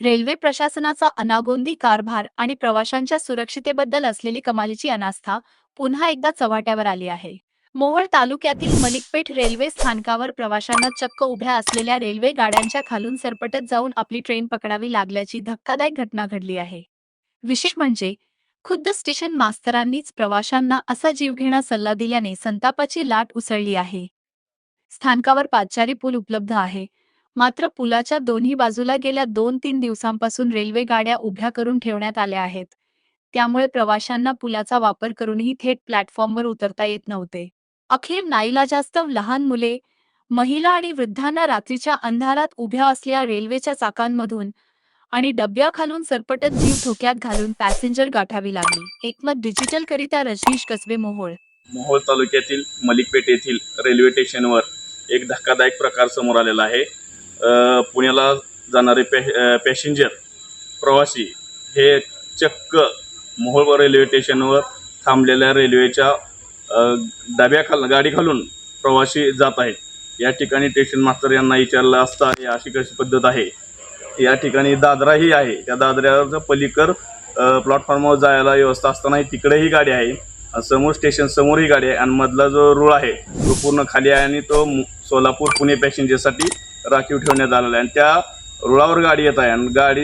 Railway प्रशासनाचा अनागोंदी कारभार आणि प्रवाशांच्या सुरक्षितेबद्दल असलेली कमालीची अनास्था पुन्हा एकदा चव्हाट्यावर आली आहे. मोहोळ तालुक्यातील मलिकपेठ रेल्वे स्थानकावर प्रवाशांना चक्क उभ्या असलेल्या रेल्वे गाड्यांच्या खालून सरपटत जाऊन आपली ट्रेन पकडावी लागल्याची धक्कादायक घटना घडली आहे. विशेष म्हणजे खुद्द स्टेशन मास्तरांनीच प्रवाशांना असा जीवघेणा सल्ला दिल्याने संतापाची लाट उसळली आहे. स्थानकावर पादचारी पूल उपलब्ध आहे, मात्र पुलाच्या दोन्ही बाजूला गेल्या 2-3 दिवसांपासून रेल्वे गाड्या उभ्या करून ठेवण्यात आल्या आहेत. त्यामुळे प्रवाशांना पुलाचा वापर करूनही थेट प्लॅटफॉर्मवर उतरता येत नव्हते. अखेर नाईलाजास्तव लहान मुले, महिला आणि वृद्धांना रात्रीच्या अंधारात उभ्या असलेल्या रेल्वेच्या चाकांमधून आणि डब्याखालून सरपटत जीव धोक्यात घालून पॅसेंजर गाठावी लागली. एकमत डिजिटल करिता रजनीश कसबे, मोहोळ. मोहोळ तालुक्यातील मलिकपेठ येथील रेल्वे स्टेशनवर एक धक्कादायक प्रकार समोर आलेला आहे. पुण्याला जाणारे पॅसेंजर प्रवासी हे चक्क मोहोळ रेल्वे स्टेशनवर थांबलेल्या रेल्वेच्या गाडी खालून प्रवासी जात आहेत. या ठिकाणी स्टेशन मास्तर यांना विचारलं असता ही अशी कशी पद्धत आहे. या ठिकाणी दादराही आहे. त्या दादऱ्याच्या पलीकड प्लॅटफॉर्मवर जायला व्यवस्था असताना तिकडेही गाडी आहे. समोर स्टेशन समोर ही गाडी आहे आणि मधला जो रूळ आहे तो पूर्ण खाली आहे आणि तो सोलापूर पुणे पॅसेंजरसाठी राखीव ठेवण्यात आलेला आहे. आणि त्या रुळावर गाडी येत आहे आणि गाडी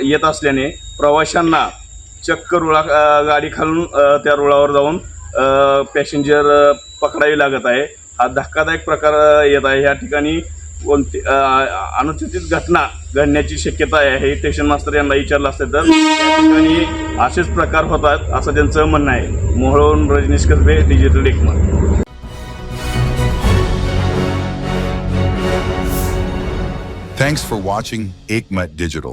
येत असल्याने प्रवाशांना चक्क गाडी खालून त्या रुळावर जाऊन पॅसेंजर पकडावी लागत आहे. हा धक्कादायक प्रकार येत आहे. या ठिकाणी कोणती अनुचित घटना घडण्याची शक्यता आहे हे स्टेशन मास्तर यांना विचारलं असतं तर या ठिकाणी असेच प्रकार होतात असं त्यांचं म्हणणं आहे. मोहोळहून रजनीश कसबे, डिजिटल एकमत. Thanks for watching Ekmat Digital.